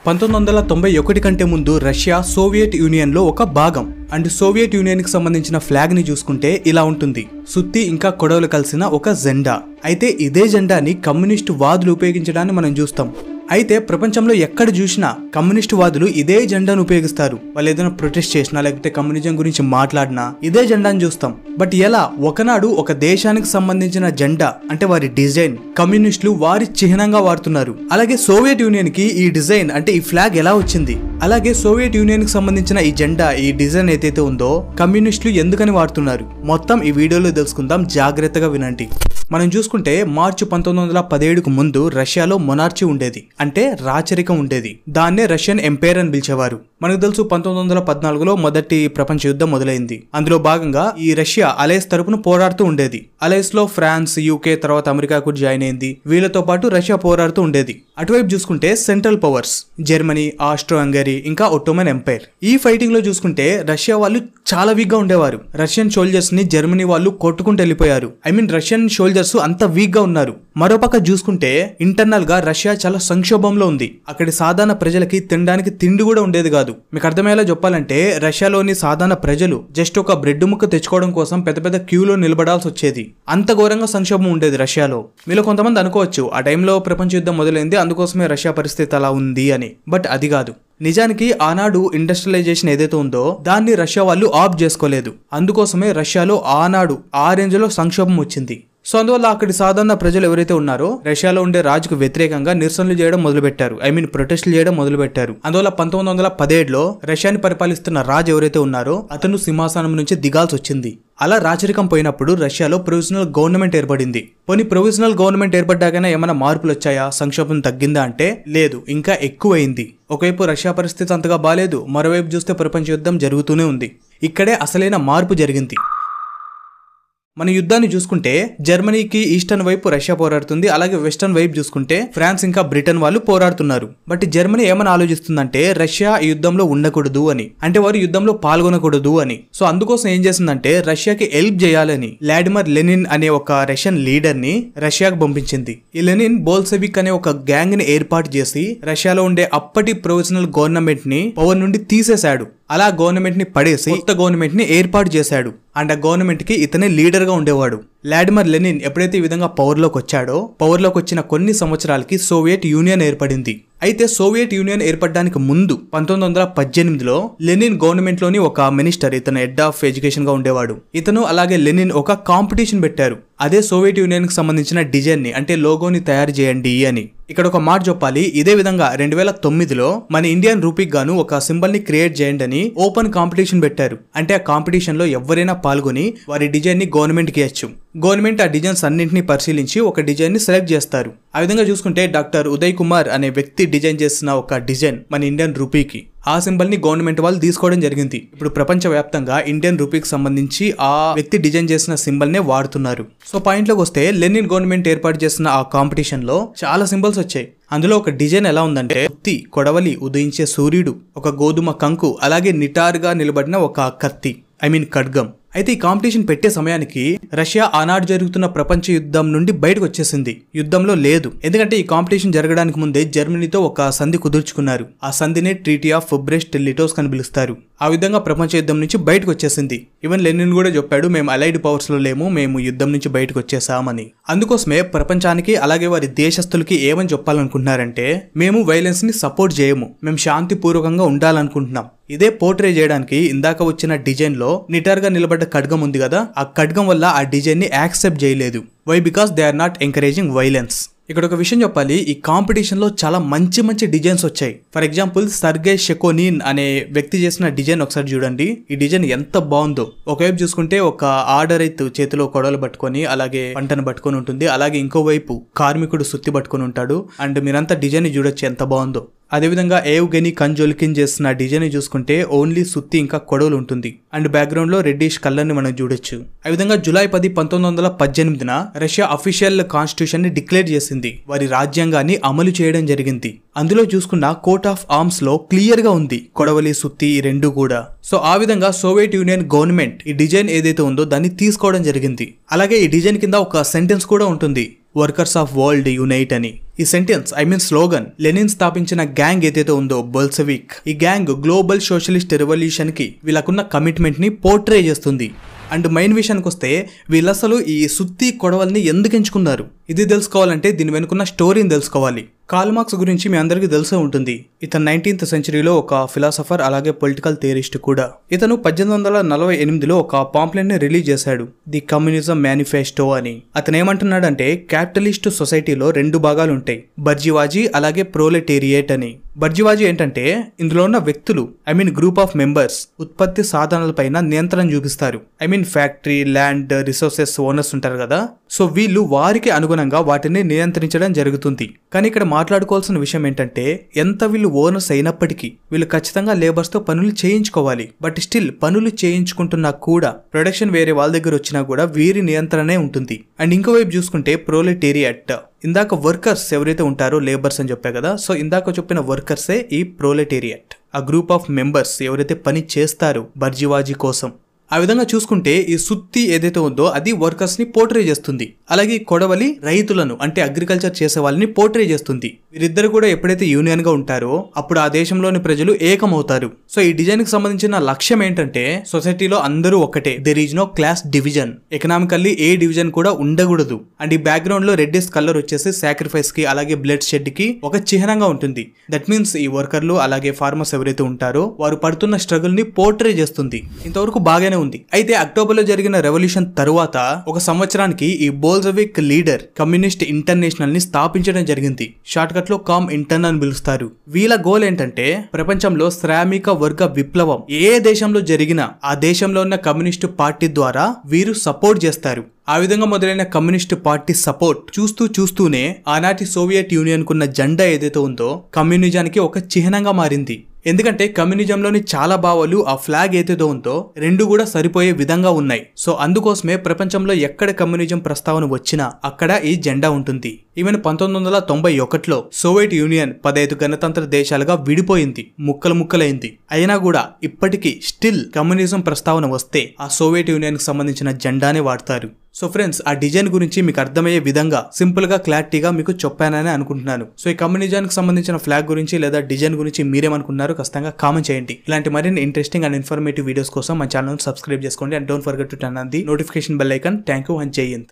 1991 కంటే ముందు Russia Soviet union లో ఒక భాగం. అండ్ సోవియట్ యూనియన్ కి సంబంధించిన ఫ్లాగ్ ని చూసుకుంటే ఇలా ఉంటుంది. సుత్తి ఇంకా కొడవలు కలిసిన ఒక జెండా. అయితే ఇదే జెండాని కమ్యూనిస్టు వాదులు ఉపయోగించడాన్ని మనం చూస్తాం. అయితే ప్రపంచంలో ఎక్కడ చూసినా కమ్యూనిస్టు వాదులు ఇదే జెండాను ఉపయోగిస్తారు. వాళ్ళు ఏదైనా ప్రొటెస్ట్ చేసినా లేకపోతే కమ్యూనిజం గురించి మాట్లాడినా ఇదే జెండాను చూస్తాం. బట్ ఎలా ఒకనాడు ఒక దేశానికి సంబంధించిన జెండా అంటే వారి డిజైన్ కమ్యూనిస్టులు వారి చిహ్నంగా వాడుతున్నారు. అలాగే సోవియట్ యూనియన్ కి ఈ డిజైన్ అంటే ఈ ఫ్లాగ్ ఎలా వచ్చింది, అలాగే సోవియట్ యూనియన్ కి సంబంధించిన ఈ జెండా ఈ డిజైన్ ఏదైతే ఉందో కమ్యూనిస్టులు ఎందుకని వాడుతున్నారు, మొత్తం ఈ వీడియోలో తెలుసుకుందాం. జాగ్రత్తగా వినండి. మనం చూసుకుంటే మార్చి 1917కు ముందు రష్యాలో మొనార్చీ ఉండేది, అంటే రాచరికం ఉండేది. దాన్నే రష్యన్ ఎంపైర్ అని పిలిచేవారు. మనకు తెలుసు 1914లో మొదటి ప్రపంచ యుద్ధం మొదలైంది. అందులో భాగంగా ఈ రష్యా అలయన్స్ తరపున పోరాడుతూ ఉండేది. అలయన్స్ లో ఫ్రాన్స్, యూకే, తర్వాత అమెరికా కూడా జాయిన్ అయింది. వీళ్ళతో పాటు రష్యా పోరాడుతూ ఉండేది. అటువైపు చూసుకుంటే central powers Germany, Austro Hungary, ఇంకా ఒట్టోమన్ ఎంపైర్. ఈ ఫైటింగ్ లో చూసుకుంటే రష్యా వాళ్ళు చాలా వీక్ గా ఉండేవారు. రష్యన్ సోల్జర్స్ ని జర్మనీ వాళ్ళు కొట్టుకుంటూ వెళ్ళిపోయారు. రష్యన్ సోల్జర్స్ అంత వీక్ గా ఉన్నారు. మరోపక్క చూసుకుంటే ఇంటర్నల్ గా రష్యా చాలా సంక్షోభంలో ఉంది. అక్కడి సాధారణ ప్రజలకి తినడానికి తిండి కూడా ఉండేది కాదు. మీకు అర్థమయ్యేలా చెప్పాలంటే రష్యాలోని సాధారణ ప్రజలు జస్ట్ ఒక బ్రెడ్ ముక్క తెచ్చుకోవడం కోసం పెద్ద పెద్ద క్యూలో నిలబడాల్సి వచ్చేది. అంత ఘోరంగా సంక్షోభం ఉండేది రష్యాలో. మీలో కొంతమంది అనుకోవచ్చు ఆ టైంలో ప్రపంచ యుద్ధం మొదలైంది అందుకోసమే రష్యా పరిస్థితి అలా ఉంది అని. బట్ అది కాదు. నిజానికి ఆనాడు ఇండస్ట్రియలైజేషన్ ఏదైతే ఉందో దాన్ని రష్యా వాళ్ళు ఆఫ్ చేసుకోలేదు. అందుకోసమే రష్యాలో ఆనాడు ఆ రేంజ్ లో సంక్షోభం వచ్చింది. సో అందువల్ల అక్కడి సాధారణ ప్రజలు ఎవరైతే ఉన్నారో రష్యాలో ఉండే రాజుకు వ్యతిరేకంగా నిరసనలు చేయడం మొదలుపెట్టారు. ప్రొటెస్టులు చేయడం మొదలుపెట్టారు. అందువల్ల 1917లో రష్యాని పరిపాలిస్తున్న రాజు ఎవరైతే ఉన్నారో అతను సింహాసనం నుంచి దిగాల్సి వచ్చింది. అలా రాచరికం పోయినప్పుడు రష్యాలో ప్రొవిజనల్ గవర్నమెంట్ ఏర్పడింది. పోనీ ప్రొవిజనల్ గవర్నమెంట్ ఏర్పడ్డాకైనా ఏమైనా మార్పులు వచ్చాయా, సంక్షోభం తగ్గిందా అంటే లేదు, ఇంకా ఎక్కువైంది. ఒకవైపు రష్యా పరిస్థితి అంతగా బాలేదు, మరోవైపు చూస్తే ప్రపంచ యుద్ధం జరుగుతూనే ఉంది. ఇక్కడే అసలైన మార్పు జరిగింది. మన యుద్ధాన్ని చూసుకుంటే జర్మనీకి ఈస్టర్న్ వైపు రష్యా పోరాడుతుంది, అలాగే వెస్టర్న్ వైపు చూసుకుంటే ఫ్రాన్స్ ఇంకా బ్రిటన్ వాళ్ళు పోరాడుతున్నారు. బట్ జర్మనీ ఏమని ఆలోచిస్తుందంటే రష్యా ఈ యుద్ధంలో ఉండకూడదు అని, అంటే వారు యుద్ధంలో పాల్గొనకూడదు అని. సో అందుకోసం ఏం చేసిందంటే రష్యాకి హెల్ప్ చేయాలని వ్లాడిమిర్ లెనిన్ అనే ఒక రష్యన్ లీడర్ ని రష్యాకు పంపించింది. ఈ లెనిన్ బోల్సెవిక్ అనే ఒక గ్యాంగ్ ని ఏర్పాటు చేసి రష్యాలో ఉండే అప్పటి ప్రొవిజనల్ గవర్నమెంట్ ని పవర్ నుండి తీసేశాడు. అలా గవర్నమెంట్ ని పడేసి కొత్త గవర్నమెంట్ ని ఏర్పాటు చేశాడు. అండ్ ఆ గవర్నమెంట్ కి ఇతనే లీడర్ గా ఉండేవాడు. వ్లాడిమిర్ లెనిన్ ఎప్పుడైతే ఈ విధంగా పవర్ లోకి వచ్చాడో పవర్ లోకి వచ్చిన కొన్ని సంవత్సరాలకి సోవియట్ యూనియన్ ఏర్పడింది. అయితే సోవియట్ యూనియన్ ఏర్పడడానికి ముందు 1918లో లెనిన్ గవర్నమెంట్ లోని ఒక మినిస్టర్, ఇతను హెడ్ ఆఫ్ ఎడ్యుకేషన్ గా ఉండేవాడు. ఇతను అలాగే లెనిన్ ఒక కాంపిటీషన్ పెట్టారు. అదే సోవియట్ యూనియన్ కి సంబంధించిన డిజైన్ ని అంటే లోగోని తయారు చేయండి అని. ఇక్కడ ఒక మాట చెప్పాలి. ఇదే విధంగా 2009లో మన ఇండియన్ రూపీకి గాను ఒక సింబల్ ని క్రియేట్ చేయండి అని ఓపెన్ కాంపిటీషన్ పెట్టారు. అంటే ఆ కాంపిటీషన్ లో ఎవరైనా పాల్గొని వారి డిజైన్ ని గవర్నమెంట్ కి ఇవ్వచ్చు. గవర్నమెంట్ ఆ డిజైన్స్ అన్నింటినీ పరిశీలించి ఒక డిజైన్ ని సెలెక్ట్ చేస్తారు. ఆ విధంగా చూసుకుంటే డాక్టర్ ఉదయ్ కుమార్ అనే వ్యక్తి డిజైన్ చేసిన ఒక డిజైన్ మన ఇండియన్ రూపీకి, ఆ సింబల్ ని గవర్నమెంట్ వాళ్ళు తీసుకోవడం జరిగింది. ఇప్పుడు ప్రపంచ వ్యాప్తంగా ఇండియన్ రూపీకి సంబంధించి ఆ వ్యక్తి డిజైన్ చేసిన సింబల్ నే వాడుతున్నారు. సో పాయింట్ లోకి వస్తే లెనిన్ గవర్నమెంట్ ఏర్పాటు చేసిన ఆ కాంపిటీషన్ లో చాలా సింబల్స్ వచ్చాయి. అందులో ఒక డిజైన్ ఎలా ఉందంటే సుత్తి, కొడవలి, ఉదయించే సూర్యుడు, ఒక గోధుమ కంకు, అలాగే నిటారుగా నిలబడిన ఒక కత్తి ఖడ్గం. అయితే ఈ కాంపిటీషన్ పెట్టే సమయానికి రష్యా ఆనాడు జరుగుతున్న ప్రపంచ యుద్ధం నుండి బయటకు వచ్చేసింది. యుద్ధంలో లేదు. ఎందుకంటే ఈ కాంపిటీషన్ జరగడానికి ముందే జర్మనీతో ఒక సంధి కుదుర్చుకున్నారు. ఆ సంధినే ట్రీటీ ఆఫ్ బ్రెస్ట్ లిటోవ్స్క్ అని పిలుస్తారు. ఆ విధంగా ప్రపంచ యుద్ధం నుంచి బయటకు వచ్చేసింది. ఈవెన్ లెనిన్ కూడా చెప్పాడు, మేము అలైడ్ పవర్స్ లో లేము, మేము యుద్ధం నుంచి బయటకు వచ్చేసామని. అందుకోసమే ప్రపంచానికి అలాగే వారి దేశస్తులకి ఏమని చెప్పాలనుకుంటున్నారంటే మేము వైలెన్స్ ని సపోర్ట్ చేయము, మేము శాంతిపూర్వకంగా ఉండాలనుకుంటున్నాం. ఇదే పోర్ట్రే చేయడానికి ఇందాక వచ్చిన డిజైన్ లో నిటారుగా నిలబడ్డ ఖడ్గం ఉంది కదా, ఆ ఖడ్గం వల్ల ఆ డిజైన్ ని యాక్సెప్ట్ చేయలేదు. Why? Because they are not encouraging violence. ఇక్కడ ఒక విషయం చెప్పాలి. ఈ కాంపిటీషన్ లో చాలా మంచి మంచి డిజైన్స్ వచ్చాయి. ఫర్ ఎగ్జాంపుల్ సర్గేయ్ షెకోనిన్ అనే వ్యక్తి చేసిన డిజైన్ ఒకసారి చూడండి. ఈ డిజైన్ ఎంత బాగుందో. ఒకవైపు చూసుకుంటే ఒక ఆర్డరైత్ చేతిలో కొడవలు పట్టుకొని అలాగే పంటను పట్టుకొని ఉంటుంది, అలాగే ఇంకోవైపు కార్మికుడు సుత్తి పట్టుకొని ఉంటాడు. అండ్ మీరంతా డిజైన్ చూడొచ్చు ఎంత బాగుందో. అదేవిధంగా ఏవ్గెనీ కంజోల్కిన్ చేసిన డిజైన్ చూసుకుంటే ఓన్లీ సుత్తి ఇంకా కొడవలు ఉంటుంది. అండ్ బ్యాక్గ్రౌండ్ లో రెడ్డిష్ కలర్ ని మనం చూడొచ్చు. ఆ విధంగా జూలై 10, 1918న రష్యా అఫీషియల్ కాన్స్టిట్యూషన్ ని డిక్లేర్ చేసింది. వారి రాజ్యాంగాన్ని అమలు చేయడం జరిగింది. అందులో చూసుకున్న కోట్ ఆఫ్ ఆర్మ్స్ లో క్లియర్ గా ఉంది కొడవలి, సుత్తి ఈ రెండు కూడా. సో ఆ విధంగా సోవియట్ యూనియన్ గవర్నమెంట్ ఈ డిజైన్ ఏదైతే ఉందో దాన్ని తీసుకోవడం జరిగింది. అలాగే ఈ డిజైన్ కింద ఒక సెంటెన్స్ కూడా ఉంటుంది, వర్కర్స్ ఆఫ్ వరల్డ్ యునైట్ అని. ఈ సెంటెన్స్ స్లోగన్ లెనిన్ స్థాపించిన గ్యాంగ్ ఏదైతే ఉందో బోల్షెవిక్, ఈ గ్యాంగ్ గ్లోబల్ సోషలిస్ట్ రెవల్యూషన్ కి వీళ్ళకున్న కమిట్మెంట్ ని పోర్ట్రే చేస్తుంది. అండ్ మెయిన్ విషయానికి వస్తే వీళ్ళు అసలు ఈ సుత్తి కొడవల్ని ఎందుకు ఎంచుకున్నారు, ఇది తెలుసుకోవాలంటే దీని వెనుకున్న స్టోరీని తెలుసుకోవాలి. కార్ల్ మార్క్స్ గురించి మీ అందరికీ తెలిసే ఉంటుంది. ఇతను 19th సెంచరీలో ఒక ఫిలాసఫర్ అలాగే పొలిటికల్ థియరిస్ట్ కూడా. ఇతను 1848లో ఒక పాంప్లెట్ ని రిలీజ్ చేశాడు, ది కమ్యూనిజం మేనిఫెస్టో అని. అతను ఏమంటున్నాడంటే క్యాపిటలిస్ట్ సొసైటీలో 2 భాగాలు ఉంటాయి, బర్జివాజీ అలాగే ప్రోలెటేరియేట్ అని. బర్జివాజీ ఏంటంటే ఇందులో ఉన్న వ్యక్తులు గ్రూప్ ఆఫ్ మెంబర్స్ ఉత్పత్తి సాధనాలపైన నియంత్రణ చూపిస్తారు. ఫ్యాక్టరీ, ల్యాండ్, రిసోర్సెస్ ఓనర్స్ ఉంటారు కదా, సో వీళ్ళు వారికి అనుగుణంగా వాటిని నియంత్రించడం జరుగుతుంది. కానీ ఇక్కడ మాట్లాడుకోవాల్సిన విషయం ఏంటంటే ఎంత వీళ్ళు ఓనర్స్ అయినప్పటికీ వీళ్ళు ఖచ్చితంగా లేబర్స్ తో పనులు చేయించుకోవాలి. బట్ స్టిల్ పనులు చేయించుకుంటున్నా కూడా ప్రొడక్షన్ వేరే వాళ్ళ దగ్గర వచ్చినా కూడా వీరి నియంత్రణే ఉంటుంది. అండ్ ఇంకోవైపు చూసుకుంటే ప్రోలెటేరియట్, ఇందాక వర్కర్స్ ఎవరైతే ఉంటారో లేబర్స్ అని చెప్పా కదా, సో ఇందాక చెప్పిన వర్కర్సే ఈ ప్రోలెటేరియట్, ఆ గ్రూప్ ఆఫ్ మెంబర్స్ ఎవరైతే పని చేస్తారు బర్జివాజీ కోసం. ఆ విధంగా చూసుకుంటే ఈ సుత్తి ఏదైతే ఉందో అది వర్కర్స్ ని పోర్ట్రే చేస్తుంది, అలాగే కొడవలి రైతులను అంటే అగ్రికల్చర్ చేసే వాళ్ళని పోర్ట్రే చేస్తుంది. వీరిద్దరు కూడా ఎప్పుడైతే యూనియన్ గా ఉంటారో అప్పుడు ఆ దేశంలోని ప్రజలు ఏకమవుతారు. సో ఈ డిజైన్ కి సంబంధించిన లక్ష్యం ఏంటంటే సొసైటీలో అందరూ ఒకటే, there is no class division, economically ఏ డివిజన్ కూడా ఉండకూడదు. అండ్ ఈ బ్యాక్గ్రౌండ్ లో రెడ్డిష్ కలర్ వచ్చేసి సాక్రిఫైస్ కి అలాగే బ్లడ్ షెడ్ కి ఒక చిహ్నంగా ఉంటుంది. దట్ మీన్స్ ఈ వర్కర్లు అలాగే ఫార్మర్స్ ఎవరైతే ఉంటారో వారు పడుతున్న స్ట్రగుల్ ని పోర్ట్రే చేస్తుంది. ఇంతవరకు బాగానే ఉంది. అయితే అక్టోబర్ లో జరిగిన రెవల్యూషన్ తరువాత ఒక సంవత్సరానికి ఈ బోల్షెవిక్ లీడర్ కమ్యూనిస్ట్ ఇంటర్నేషనల్ ని స్థాపించడం జరిగింది. షార్ట్ కట్ లో కామ్ ఇంటర్న్ అని పిలుస్తారు. వీళ్ళ గోల్ ఏంటంటే ప్రపంచంలో శ్రామిక వర్గ విప్లవం ఏ దేశంలో జరిగినా ఆ దేశంలో ఉన్న కమ్యూనిస్టు పార్టీ ద్వారా వీరు సపోర్ట్ చేస్తారు. ఆ విధంగా మొదలైన కమ్యూనిస్టు పార్టీ సపోర్ట్ చూస్తూనే ఆనాటి సోవియట్ యూనియన్ కున్న జెండా ఏదైతే ఉందో కమ్యూనిజానికి ఒక చిహ్నంగా మారింది. ఎందుకంటే కమ్యూనిజంలోని చాలా భావాలు ఆ ఫ్లాగ్ ఏదైతే ఉందో 2 కూడా సరిపోయే విధంగా ఉన్నాయి. సో అందుకోసమే ప్రపంచంలో ఎక్కడ కమ్యూనిజం ప్రస్తావన వచ్చినా అక్కడ ఈ జెండా ఉంటుంది. ఈవెన్ 1991లో సోవియట్ యూనియన్ 15 గణతంత్ర దేశాలుగా విడిపోయింది, ముక్కలైంది. అయినా కూడా ఇప్పటికీ స్టిల్ కమ్యూనిజం ప్రస్తావన వస్తే ఆ సోవియట్ యూనియన్ కి సంబంధించిన జెండానే వాడతారు. సో ఫ్రెండ్స్, ఆ డిజైన్ గురించి మీకు అర్థమయ్యే విధంగా సింపుల్ గా క్లారిటీగా మీకు చెప్పానని అనుకుంటున్నాను. సో ఈ కమ్యూనిజానికి సంబంధించిన ఫ్లాగ్ గురించి లేదా డిజైన్ గురించి మీరేమనుకున్నారు ఖచ్చితంగా కామెంట్ చేయండి. ఇలాంటి మరిన్ని ఇంట్రెస్టింగ్ అండ్ ఇన్ఫర్మేటివ్ వీడియోస్ కోసం మన ఛానల్ సబ్స్క్రైబ్ చేసుకోండి and don't forget to turn on the notification bell icon. Thank you and జై హింద్.